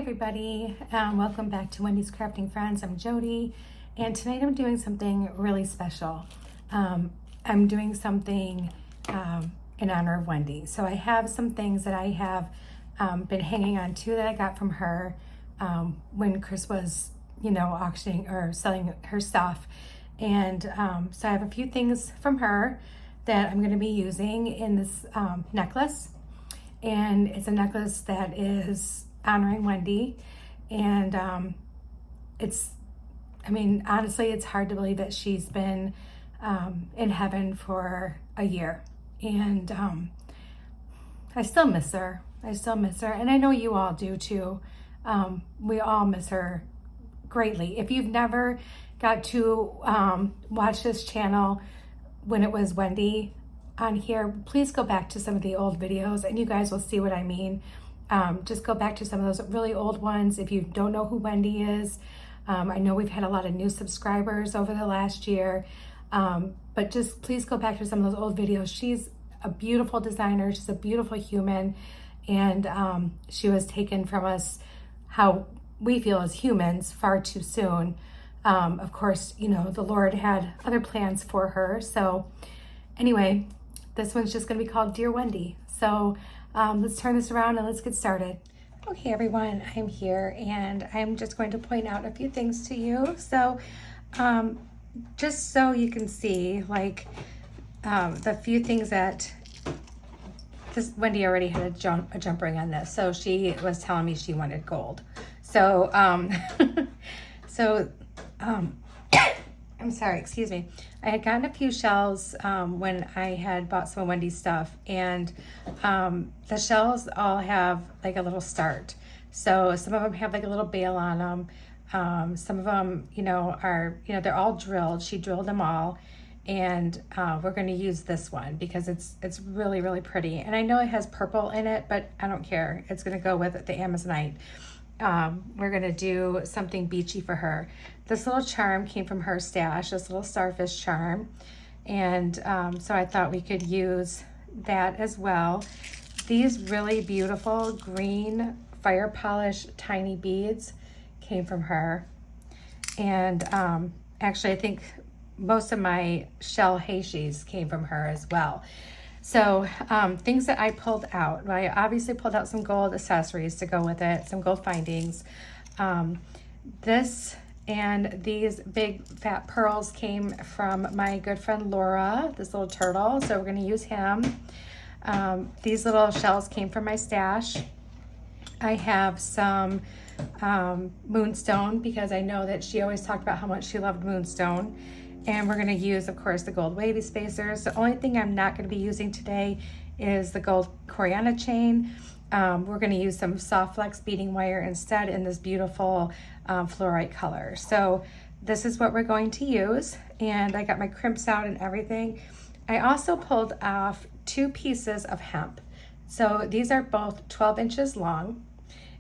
everybody, welcome back to Wendy's Crafting Friends. I'm Jody, and tonight I'm doing something really special. I'm doing something in honor of Wendy. So I have some things that I have been hanging on to that I got from her when Chris was, auctioning or selling her stuff. And so I have a few things from her that I'm going to be using in this necklace. And it's a necklace that is honoring Wendy. And honestly, it's hard to believe that she's been in heaven for a year. And I still miss her. And I know you all do too. We all miss her greatly. If you've never got to watch this channel when it was Wendy on here, please go back to some of the old videos and you guys will see what I mean. Just go back to some of those really old ones if you don't know who Wendy is. I know we've had a lot of new subscribers over the last year, but just please go back to some of those old videos. She's a beautiful designer. She's a beautiful human, and she was taken from us, how we feel as humans, far too soon. Of course, the Lord had other plans for her. So anyway, this one's just going to be called Dear Wendy. So let's turn this around and let's get started. Okay, everyone, I'm here and I'm just going to point out a few things to you. So just so you can see, the few things that Wendy already had a jump ring on this. So she was telling me she wanted gold. So, I'm sorry, excuse me. I had gotten a few shells when I had bought some of Wendy's stuff, and the shells all have like a little start. So some of them have like a little bail on them. Some of them, are, they're all drilled. She drilled them all, and we're going to use this one because it's really, really pretty. And I know it has purple in it, but I don't care. It's going to go with the Amazonite. We're going to do something beachy for her. This little charm came from her stash, this little starfish charm. And so I thought we could use that as well. These really beautiful green fire polish tiny beads came from her. And actually, I think most of my shell heishis came from her as well. So things that I pulled out, I obviously pulled out some gold accessories to go with it, some gold findings. This and these big fat pearls came from my good friend Laura, this little turtle, so we're going to use him. These little shells came from my stash. I have some moonstone because I know that she always talked about how much she loved moonstone. And we're going to use, of course, the gold wavy spacers. The only thing I'm not going to be using today is the gold Coriana chain. We're going to use some soft flex beading wire instead in this beautiful fluorite color. So this is what we're going to use. And I got my crimps out and everything. I also pulled off 2 pieces of hemp. So these are both 12 inches long.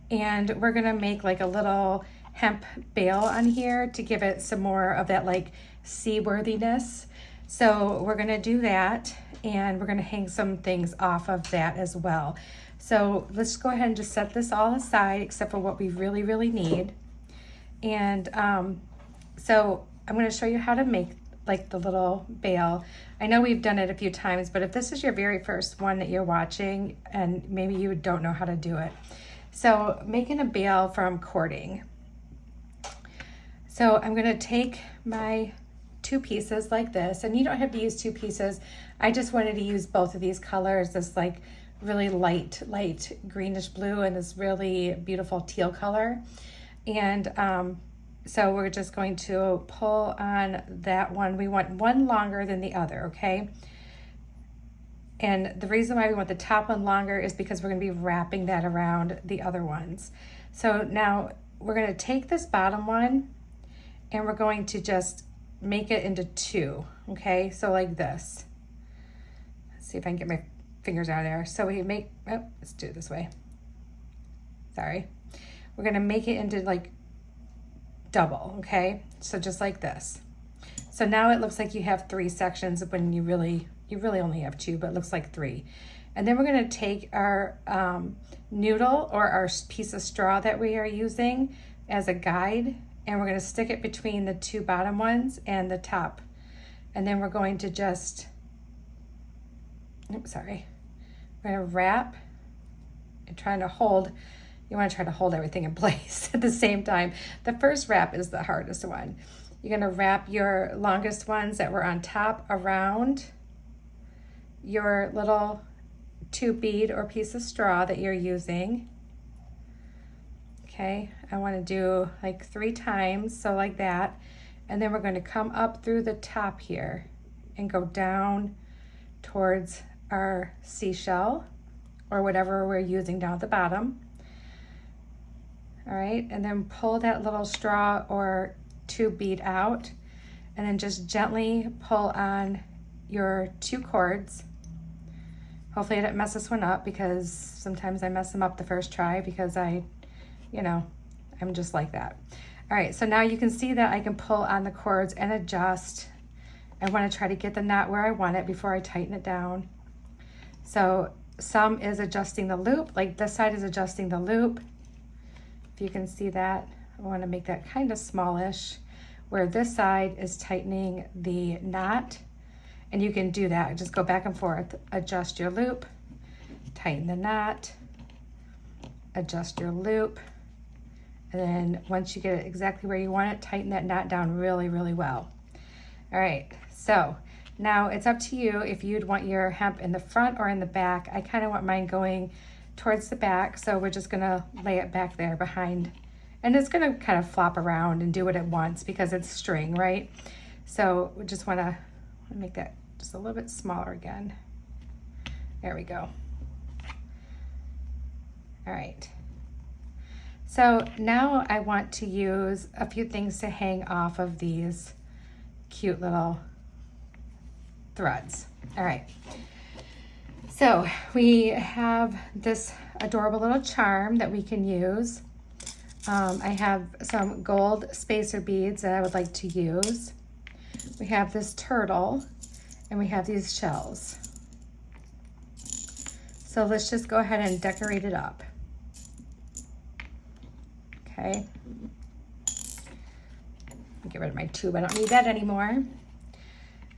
And we're going to make like a little hemp bail on here to give it some more of that like seaworthiness. So we're going to do that, and we're going to hang some things off of that as well. So let's go ahead and just set this all aside except for what we really, really need. And so I'm going to show you how to make like the little bail. I know we've done it a few times, but if this is your very first one that you're watching and maybe you don't know how to do it. So making a bail from cording. So I'm going to take my 2 pieces like this, and you don't have to use 2 pieces. I just wanted to use both of these colors, this like really light greenish blue and this really beautiful teal color. And so we're just going to pull on that one. We want one longer than the other, okay? And the reason why we want the top one longer is because we're going to be wrapping that around the other ones. So now we're going to take this bottom one and we're going to just make it into 2, okay? So like this. Let's see if I can get my fingers out of there. So we make, let's do it this way. Sorry. We're gonna make it into like double, okay? So just like this. So now it looks like you have 3 sections when you really only have 2, but it looks like 3. And then we're gonna take our noodle or our piece of straw that we are using as a guide, and we're gonna stick it between the two bottom ones and the top. And then we're going to just, oops, sorry. We're gonna wrap and trying to hold, you wanna try to hold everything in place at the same time. The first wrap is the hardest one. You're gonna wrap your longest ones that were on top around your little 2 bead or piece of straw that you're using. Okay, I wanna do like 3 times, so like that. And then we're going to come up through the top here and go down towards our seashell or whatever we're using down at the bottom. All right, and then pull that little straw or 2 bead out, and then just gently pull on your 2 cords. Hopefully I didn't mess this one up, because sometimes I mess them up the first try because I'm just like that. All right, so now you can see that I can pull on the cords and adjust. I want to try to get the knot where I want it before I tighten it down. So some is adjusting the loop, like this side is adjusting the loop. If you can see that, I want to make that kind of smallish, where this side is tightening the knot. And you can do that, just go back and forth, adjust your loop, tighten the knot, adjust your loop. And then once you get it exactly where you want it, tighten that knot down really, really well. All right, so now it's up to you if you'd want your hemp in the front or in the back. I kind of want mine going towards the back, so we're just gonna lay it back there behind. And it's gonna kind of flop around and do what it wants because it's string, right? So we just wanna make that just a little bit smaller again. There we go. All right. So now I want to use a few things to hang off of these cute little threads. All right. So we have this adorable little charm that we can use. I have some gold spacer beads that I would like to use. We have this turtle and we have these shells. So let's just go ahead and decorate it up. Okay, get rid of my tube. I don't need that anymore.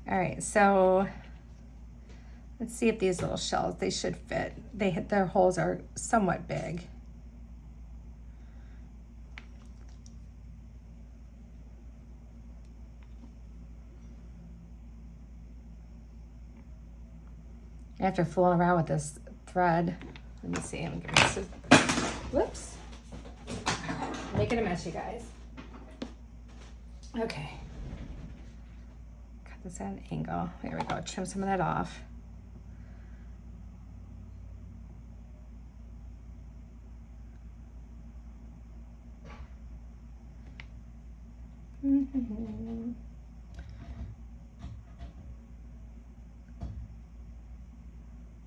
All right, so let's see if these little shells, they should fit. Their holes are somewhat big. After fooling around with this thread, let me see. I'm gonna give me whoops. Making a mess, you guys. Okay. Cut this at an angle. There we go. Trim some of that off.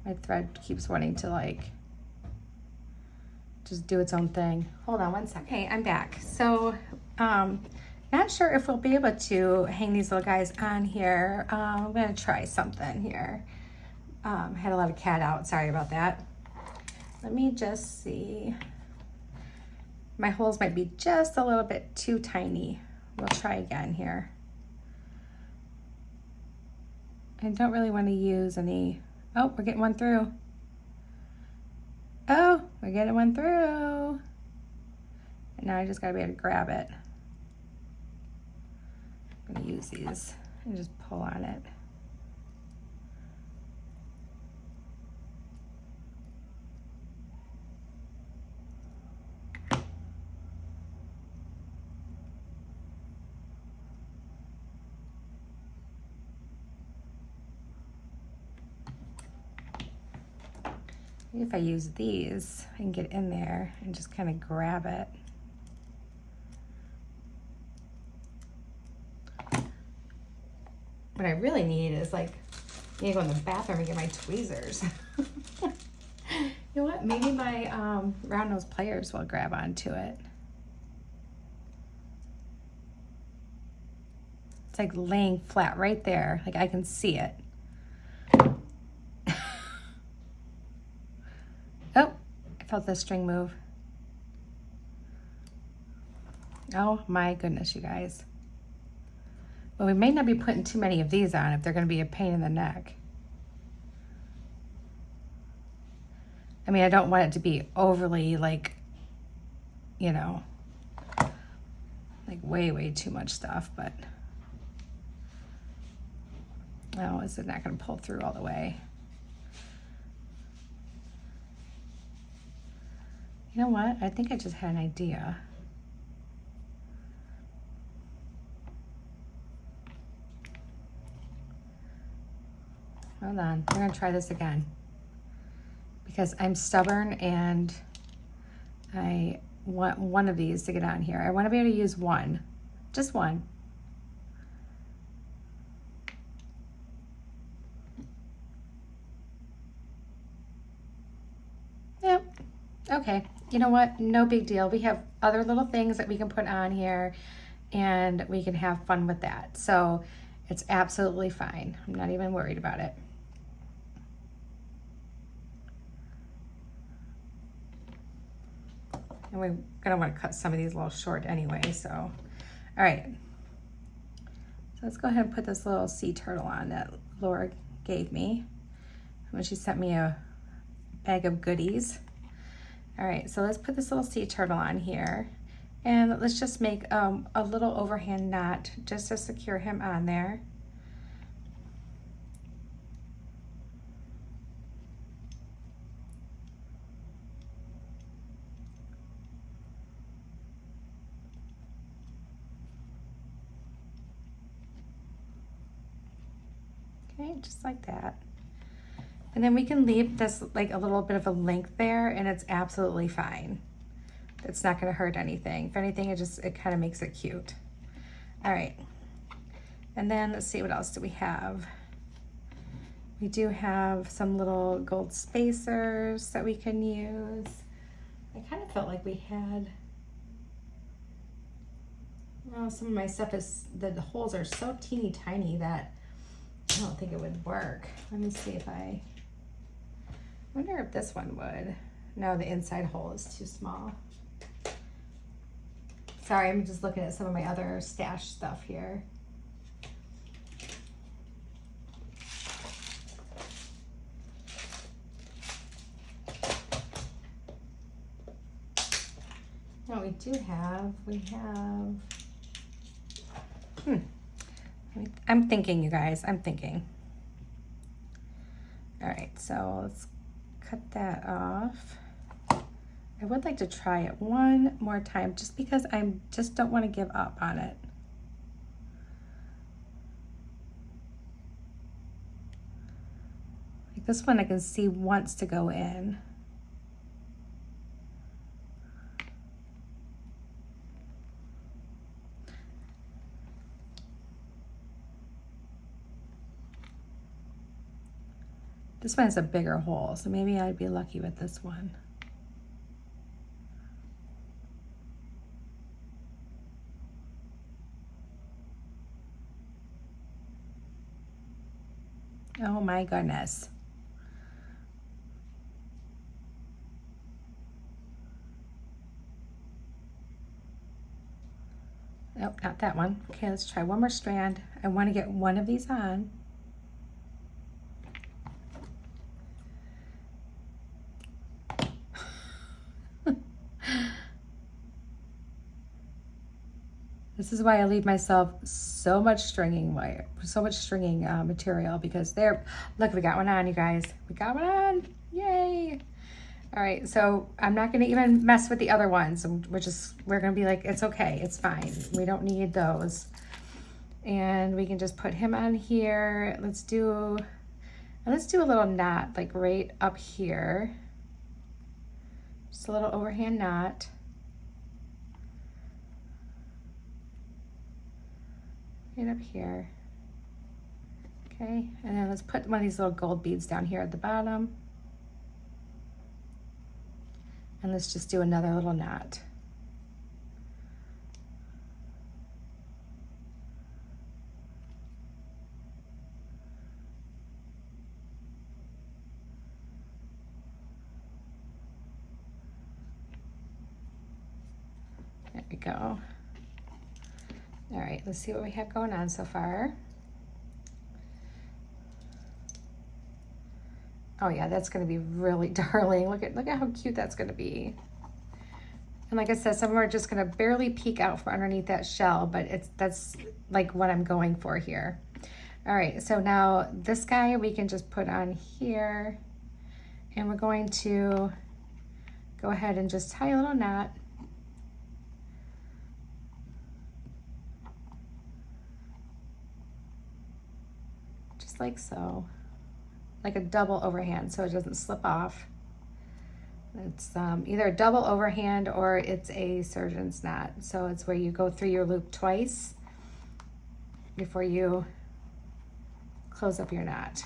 My thread keeps wanting to just do its own thing. Hold on one second. Okay, I'm back. So, not sure if we'll be able to hang these little guys on here. I'm gonna try something here. Had a lot of cat out, sorry about that. Let me just see. My holes might be just a little bit too tiny. We'll try again here. I don't really want to use any, oh, we're getting one through. Oh, we're getting one through. And now I just gotta be able to grab it. I'm gonna use these and just pull on it. Maybe if I use these, I can get in there and just kind of grab it. What I really need is I need to go in the bathroom and get my tweezers. You know what? Maybe my round nose pliers will grab onto it. It's laying flat right there. I can see it. Felt the string move. Oh my goodness, you guys. Well, we may not be putting too many of these on if they're going to be a pain in the neck. I mean, I don't want it to be overly like, you know, like way too much stuff, but oh, is it not going to pull through all the way? You know what? I think I just had an idea. Hold on, we're gonna try this again because I'm stubborn and I want one of these to get on here. I want to be able to use one, just one. Yep. Okay. You know what? No big deal. We have other little things that we can put on here and we can have fun with that. So it's absolutely fine. I'm not even worried about it. And we're gonna want to cut some of these a little short anyway, so. All right. So let's go ahead and put this little sea turtle on that Laura gave me when she sent me a bag of goodies. All right, so let's put this little sea turtle on here. And let's just make a little overhand knot just to secure him on there. Okay, just like that. And then we can leave this like a little bit of a length there and it's absolutely fine. It's not gonna hurt anything. If anything, it kind of makes it cute. All right. And then let's see, what else do we have? We do have some little gold spacers that we can use. I kind of felt like we had, well, some of my stuff is, the holes are so teeny tiny that I don't think it would work. Let me see if I wonder if this one would. No, the inside hole is too small. Sorry, I'm just looking at some of my other stash stuff here. What we do have, I'm thinking, you guys, I'm thinking. All right, so let's cut that off. I would like to try it one more time just because I just don't want to give up on it. Like this one I can see wants to go in. This one has a bigger hole, so maybe I'd be lucky with this one. Oh my goodness. Nope, not that one. Okay, let's try one more strand. I want to get one of these on. This is why I leave myself so much stringing wire, so much stringing material, because there, look, we got one on, you guys. We got one on, yay. All right, so I'm not gonna even mess with the other ones. We're gonna be like, it's okay, it's fine. We don't need those. And we can just put him on here. Let's do a little knot, like right up here. Just a little overhand knot. Right up here. Okay, and then let's put one of these little gold beads down here at the bottom. And let's just do another little knot. go. All right, let's see what we have going on so far. Oh yeah, that's gonna be really darling. Look at how cute that's gonna be. And like I said, some of them are just gonna barely peek out from underneath that shell, but that's like what I'm going for here. All right, so now this guy we can just put on here, and we're going to go ahead and just tie a little knot. Just like so. Like a double overhand so it doesn't slip off. It's either a double overhand or it's a surgeon's knot. So it's where you go through your loop twice before you close up your knot.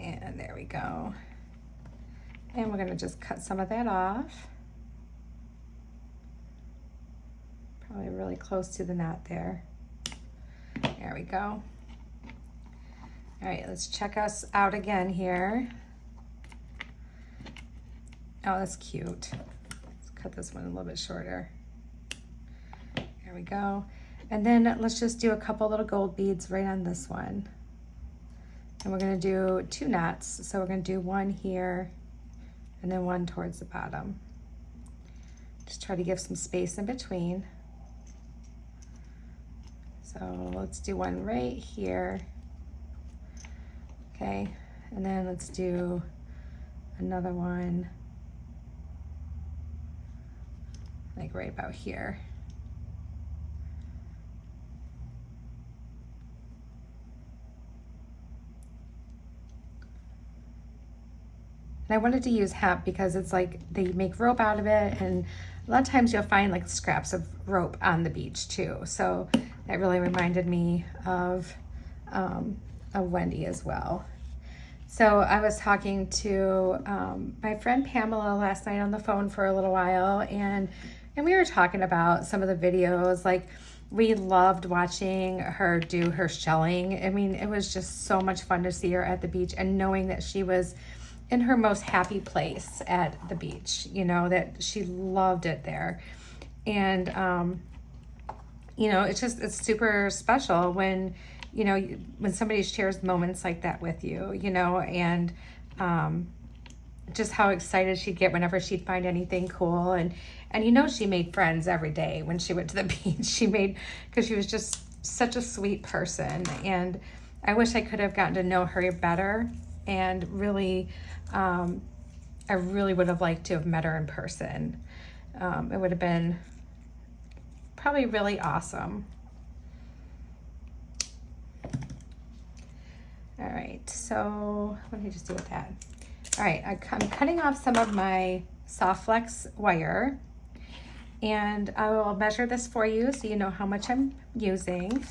And there we go. And we're gonna just cut some of that off. Probably really close to the knot there. There we go. All right, let's check us out again here. Oh, that's cute. Let's cut this one a little bit shorter. There we go. And then let's just do a couple little gold beads right on this one. And we're gonna do 2 knots. So we're gonna do one here and then one towards the bottom. Just try to give some space in between. So let's do one right here. Okay, and then let's do another one like right about here. And I wanted to use hemp because it's like they make rope out of it, and a lot of times you'll find like scraps of rope on the beach too. So that really reminded me of Wendy as well. So I was talking to my friend Pamela last night on the phone for a little while, and we were talking about some of the videos. Like, we loved watching her do her shelling. I mean, it was just so much fun to see her at the beach and knowing that she was in her most happy place at the beach, you know, that she loved it there. And, you know, it's super special when, you know, when somebody shares moments like that with you, you know, and just how excited she'd get whenever she'd find anything cool. And you know, she made friends every day when she went to the beach. Because she was just such a sweet person. And I wish I could have gotten to know her better. And really, I really would have liked to have met her in person. It would have been probably really awesome. All right, so what did I just do with that? All right, I'm cutting off some of my soft flex wire, and I will measure this for you so you know how much I'm using.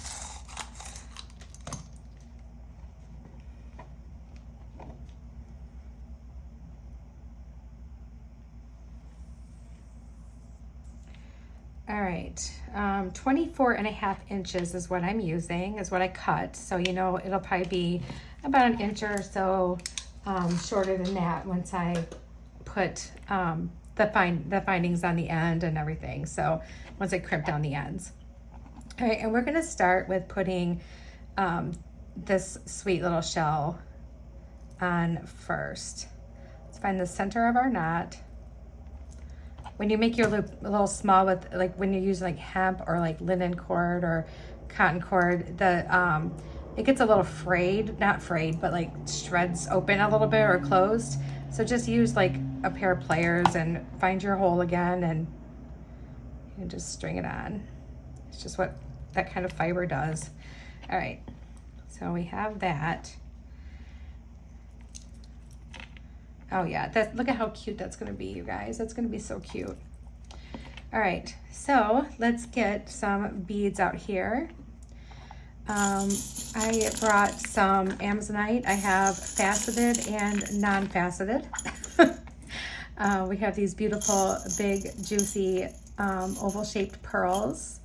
All right, 24.5 inches is what I'm using, is what I cut. So, you know, it'll probably be about an inch or so shorter than that once I put the findings on the end and everything. So once I crimp down the ends. All right, and we're gonna start with putting this sweet little shell on first. Let's find the center of our knot. When you make your loop a little small with, like, when you're using like hemp or like linen cord or cotton cord, it gets a little frayed, not frayed, but like shreds open a little bit or closed. So just use like a pair of pliers and find your hole again and just string it on. It's just what that kind of fiber does. All right, so we have that. Oh yeah, look at how cute that's gonna be, you guys. That's gonna be so cute. All right, so let's get some beads out here. I brought some Amazonite. I have faceted and non-faceted. We have these beautiful, big, juicy, oval-shaped pearls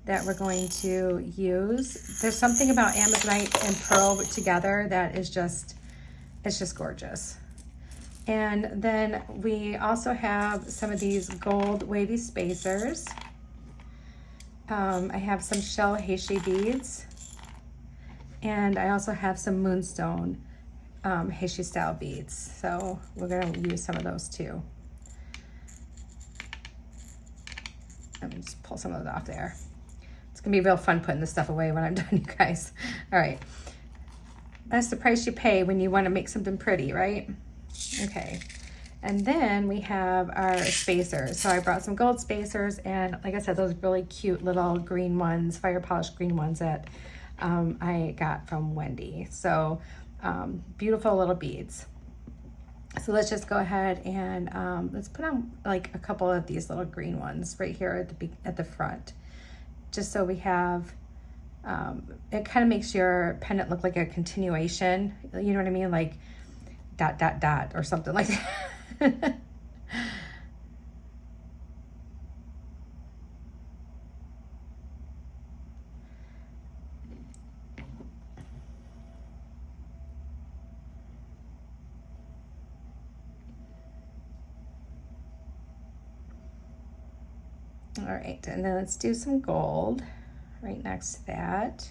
that we're going to use. There's something about Amazonite and pearl together that is just, it's just gorgeous. And then we also have some of these gold wavy spacers. I have some shell heishi beads, and I also have some moonstone heishi style beads. So we're gonna use some of those too. Let me just pull some of those off there. It's gonna be real fun putting this stuff away when I'm done, you guys. All right, that's the price you pay when you wanna make something pretty, right? Okay, and then we have our spacers. So I brought some gold spacers, and like I said, those really cute little green ones, fire polished green ones that I got from Wendy. So beautiful little beads. So let's just go ahead and let's put on like a couple of these little green ones right here at the front, just so we have, it kind of makes your pendant look like a continuation, you know what I mean? Like dot, dot, dot, or something like that. All right, and then let's do some gold right next to that.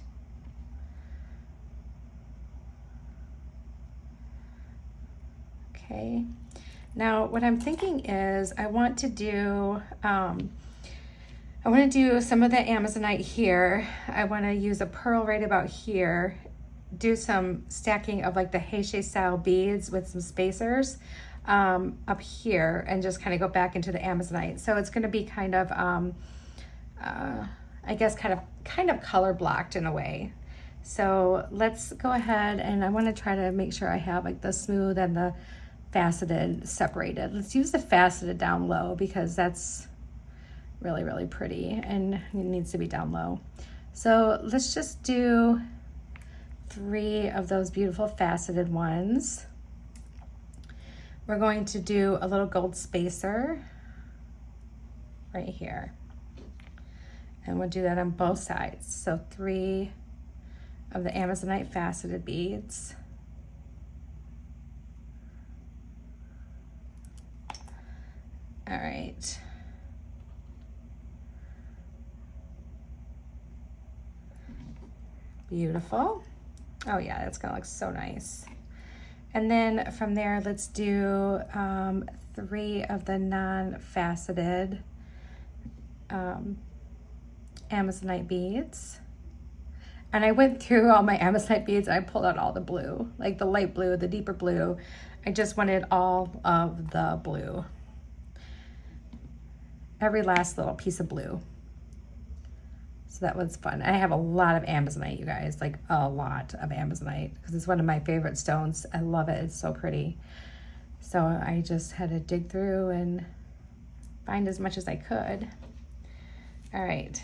Okay, now what I'm thinking is I want to do some of the Amazonite here. I want to use a pearl right about here, do some stacking of like the heishi style beads with some spacers up here, and just kind of go back into the Amazonite. So it's going to be kind of, I guess, kind of color blocked in a way. So let's go ahead, and I want to try to make sure I have like the smooth and the faceted separated. Let's use the faceted down low because that's really, really pretty and it needs to be down low. So let's just do 3 of those beautiful faceted ones. We're going to do a little gold spacer right here. And we'll do that on both sides. So 3 of the Amazonite faceted beads. All right. Beautiful. Oh yeah, that's gonna look so nice. And then from there, let's do 3 of the non-faceted Amazonite beads. And I went through all my Amazonite beads and I pulled out all the blue, like the light blue, the deeper blue. I just wanted all of the blue. Every last little piece of blue. So that was fun. I have a lot of Amazonite, you guys, like a lot of Amazonite, because it's one of my favorite stones. I love it, it's so pretty. So I just had to dig through and find as much as I could. All right.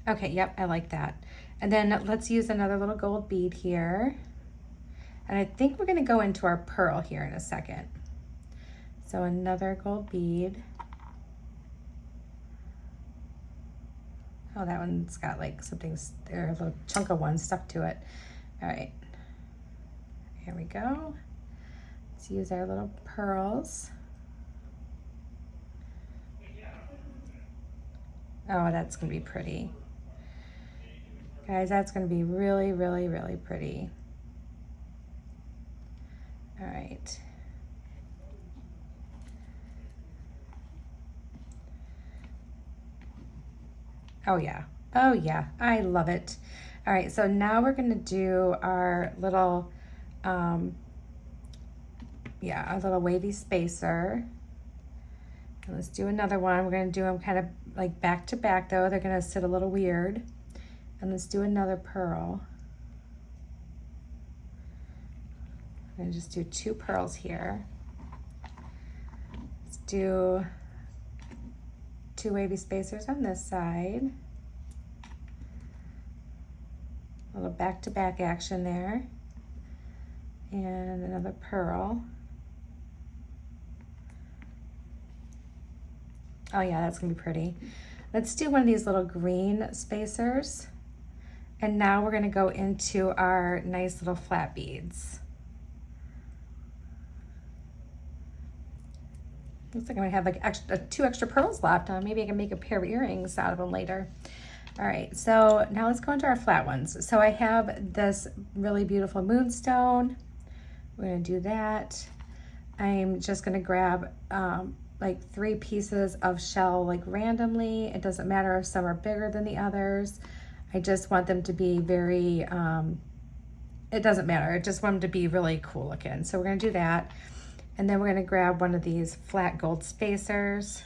Okay, yep, I like that. And then let's use another little gold bead here. And I think we're gonna go into our pearl here in a second. So another gold bead. Oh, that one's got like something, there, a little chunk of one stuck to it. All right, here we go. Let's use our little pearls. Oh, that's gonna be pretty. Guys, that's gonna be really, really, really pretty. All right. Oh yeah, oh yeah, I love it. All right, so now we're gonna do our little, our little wavy spacer. And let's do another one. We're gonna do them kind of like back to back though. They're gonna sit a little weird. And let's do another pearl. I'm gonna just do 2 pearls here. Let's do 2 wavy spacers on this side. A little back-to-back action there. And another pearl. Oh yeah, that's gonna be pretty. Let's do one of these little green spacers. And now we're gonna go into our nice little flat beads. Looks like I'm gonna have like two extra pearls left. Maybe I can make a pair of earrings out of them later. All right, so now let's go into our flat ones. So I have this really beautiful moonstone. We're gonna do that. I'm just gonna grab like 3 pieces of shell like randomly. It doesn't matter if some are bigger than the others. I just want them to be very, it doesn't matter. I just want them to be really cool looking. So we're gonna do that. And then we're gonna grab one of these flat gold spacers.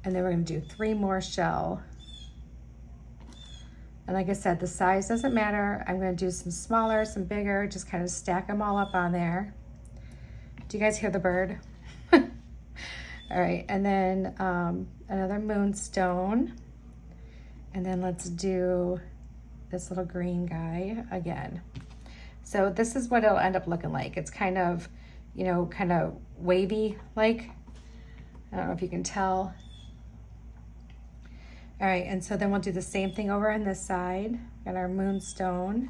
And then we're gonna do 3 more shell. And like I said, the size doesn't matter. I'm gonna do some smaller, some bigger, just kind of stack them all up on there. Do you guys hear the bird? All right, and then another moonstone. And then let's do this little green guy again. So this is what it'll end up looking like. It's kind of, you know, kind of wavy like. I don't know if you can tell. All right, and so then we'll do the same thing over on this side. Got our moonstone.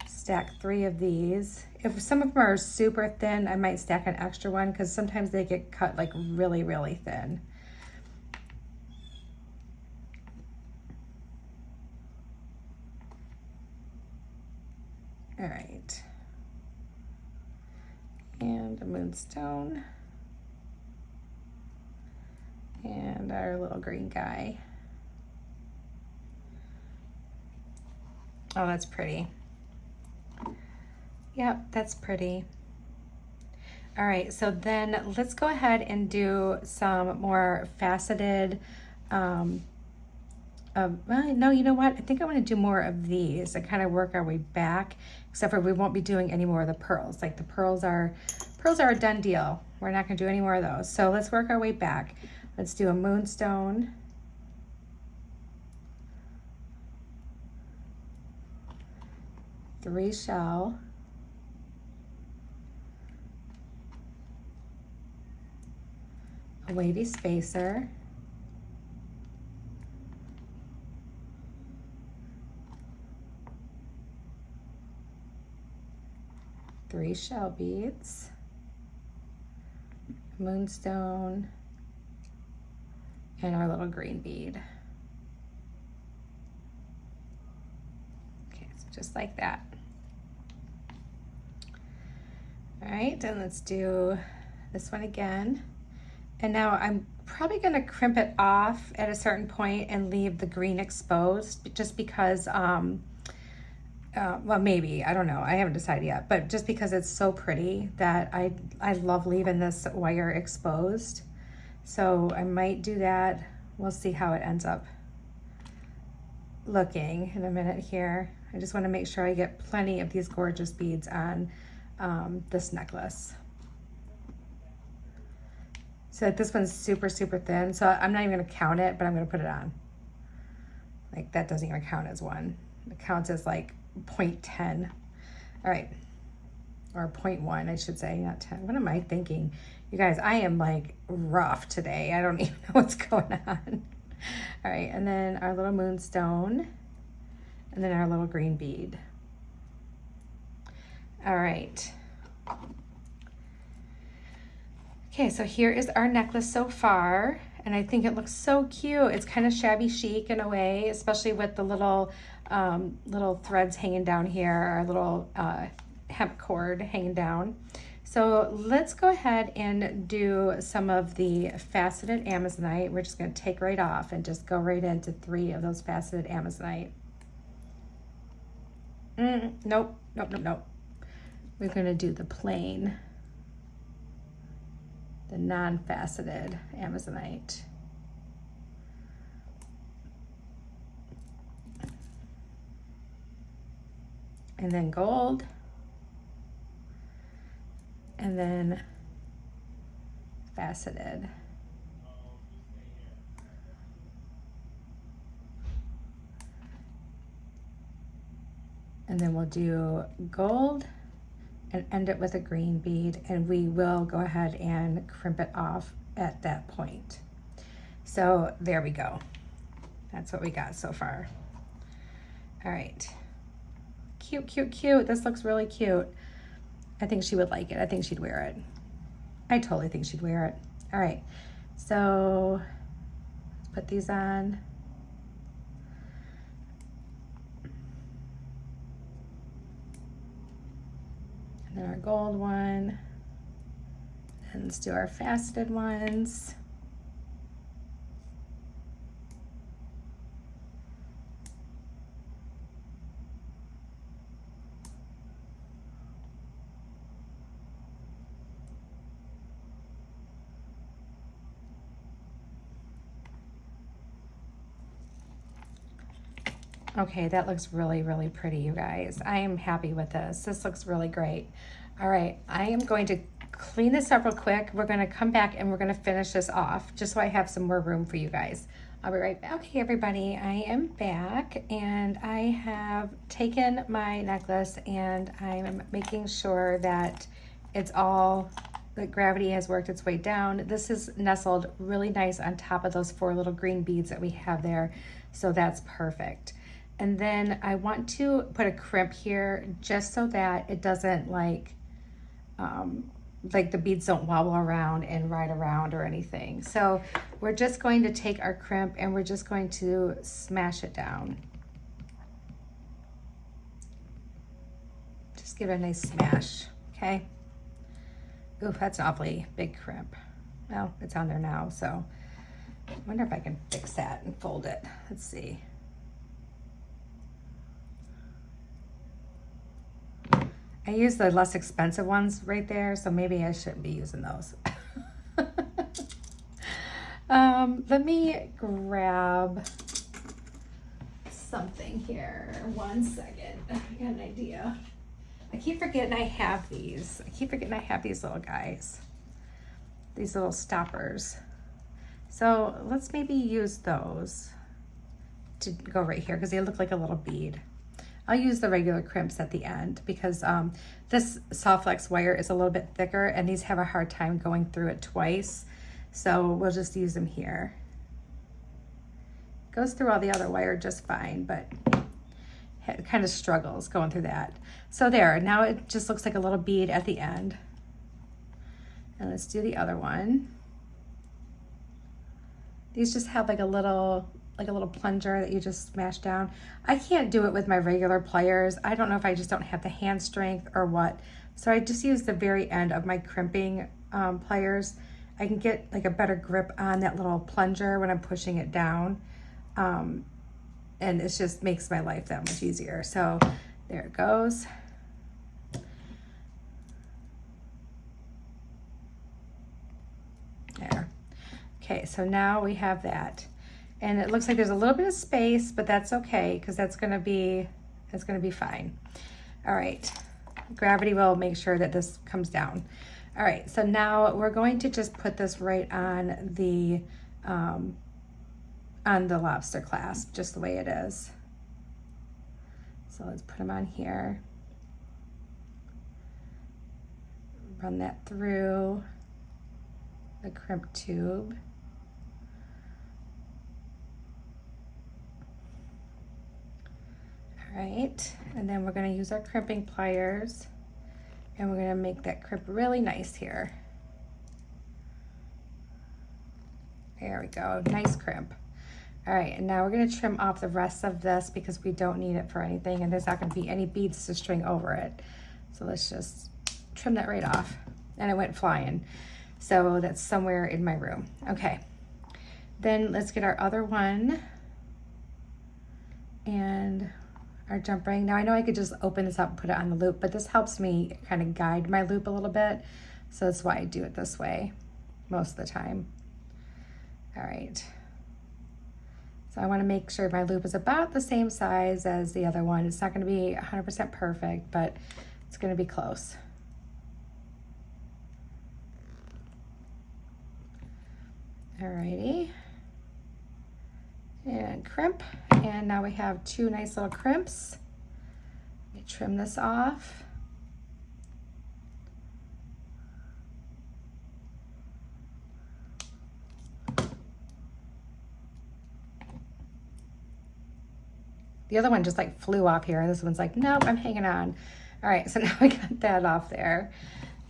Stack 3 of these. If some of them are super thin, I might stack an extra one because sometimes they get cut like really, really thin. All right. And a moonstone. And our little green guy. Oh, that's pretty. Yep, that's pretty. All right, so then let's go ahead and do some more faceted, well, no, you know what? I think I want to do more of these and kind of work our way back, except for we won't be doing any more of the pearls. Like the pearls are a done deal. We're not gonna do any more of those. So let's work our way back. Let's do a moonstone. Three shell. A wavy spacer. Three shell beads. Moonstone. And our little green bead. Okay, so just like that. All right, and let's do this one again. And now I'm probably gonna crimp it off at a certain point and leave the green exposed just because, well, maybe, I don't know, I haven't decided yet, but just because it's so pretty that I love leaving this wire exposed. So I might do that. We'll see how it ends up looking in a minute here. I just want to make sure I get plenty of these gorgeous beads on this necklace. So this one's super, super thin. So I'm not even going to count it, but I'm going to put it on. Like that doesn't even count as one. It counts as like 0.10. All right. Or 0.1, I should say, not 10. What am I thinking? You guys, I am like rough today. I don't even know what's going on. All right, and then our little moonstone, and then our little green bead. All right. Okay, so here is our necklace so far, and I think it looks so cute. It's kind of shabby chic in a way, especially with the little threads hanging down here, our little hemp cord hanging down. So let's go ahead and do some of the faceted Amazonite. We're just going to take right off and just go right into 3 of those faceted Amazonite. Nope. We're going to do the plain, the non-faceted Amazonite. And then gold. And then faceted. And then we'll do gold and end it with a green bead, and we will go ahead and crimp it off at that point. So there we go. That's what we got so far. All right. Cute, cute, cute. This looks really cute. I think she would like it. I think she'd wear it. I totally think she'd wear it. All right, so let's put these on. And then our gold one. And let's do our faceted ones. Okay, that looks really, really pretty, you guys. I am happy with this. This looks really great. All right, I am going to clean this up real quick. We're gonna come back and we're gonna finish this off just so I have some more room for you guys. I'll be right back. Okay, everybody, I am back and I have taken my necklace and I'm making sure that it's all, the gravity has worked its way down. This is nestled really nice on top of those 4 little green beads that we have there. So that's perfect. And then I want to put a crimp here just so that it doesn't like the beads don't wobble around and ride around or anything. So we're just going to take our crimp and we're just going to smash it down. Just give it a nice smash, okay? Ooh, that's an awfully big crimp. Well, it's on there now, so I wonder if I can fix that and fold it. Let's see. I use the less expensive ones right there, so maybe I shouldn't be using those. Let me grab something here. 1 second. I got an idea. I keep forgetting I have these. I keep forgetting I have these little guys. These little stoppers. So let's maybe use those to go right here because they look like a little bead. I'll use the regular crimps at the end because this soft flex wire is a little bit thicker and these have a hard time going through it twice. So we'll just use them here. Goes through all the other wire just fine, but it kind of struggles going through that. So there, now it just looks like a little bead at the end. And let's do the other one. These just have like a little plunger that you just smash down. I can't do it with my regular pliers. I don't know if I just don't have the hand strength or what. So I just use the very end of my crimping pliers. I can get like a better grip on that little plunger when I'm pushing it down. And it just makes my life that much easier. So there it goes. There. Okay, so now we have that. And it looks like there's a little bit of space, but that's okay because that's gonna be fine. All right, gravity will make sure that this comes down. All right, so now we're going to just put this right on the lobster clasp, just the way it is. So let's put them on here. Run that through the crimp tube. All right, and then we're going to use our crimping pliers and we're going to make that crimp really nice here. There we go, nice crimp. All right, and now we're going to trim off the rest of this because we don't need it for anything and there's not going to be any beads to string over it. So let's just trim that right off. And it went flying. So that's somewhere in my room. Okay, then let's get our other one and our jump ring. Now I know I could just open this up and put it on the loop, but this helps me kind of guide my loop a little bit. So that's why I do it this way most of the time. All right. So I want to make sure my loop is about the same size as the other one. It's not going to be 100% perfect, but it's going to be close. Alrighty. And crimp. And now we have 2 nice little crimps. Let me trim this off. The other one just like flew off here. This one's like, nope, I'm hanging on. All right, so now we got that off there.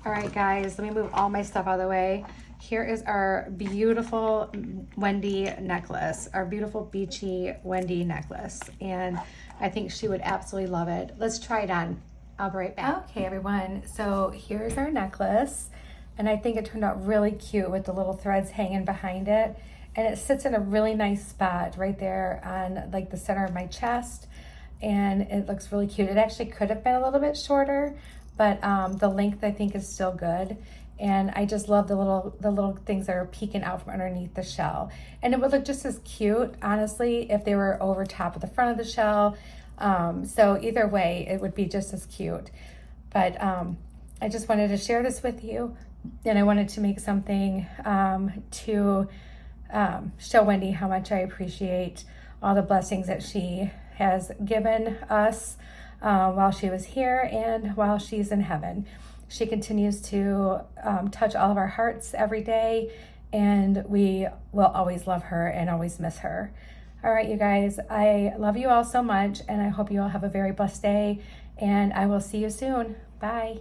All right, guys, let me move all my stuff out of the way. Here is our beautiful Wendy necklace, our beautiful Beachy Wendy necklace. And I think she would absolutely love it. Let's try it on. I'll be right back. Okay, everyone. So here's our necklace. And I think it turned out really cute with the little threads hanging behind it. And it sits in a really nice spot right there on like the center of my chest. And it looks really cute. It actually could have been a little bit shorter, but the length I think is still good. And I just love the little things that are peeking out from underneath the shell. And it would look just as cute, honestly, if they were over top of the front of the shell. So either way, it would be just as cute. But I just wanted to share this with you. And I wanted to make something to show Wendy how much I appreciate all the blessings that she has given us while she was here and while she's in heaven. She continues to touch all of our hearts every day, and we will always love her and always miss her. All right, you guys, I love you all so much, and I hope you all have a very blessed day, and I will see you soon. Bye.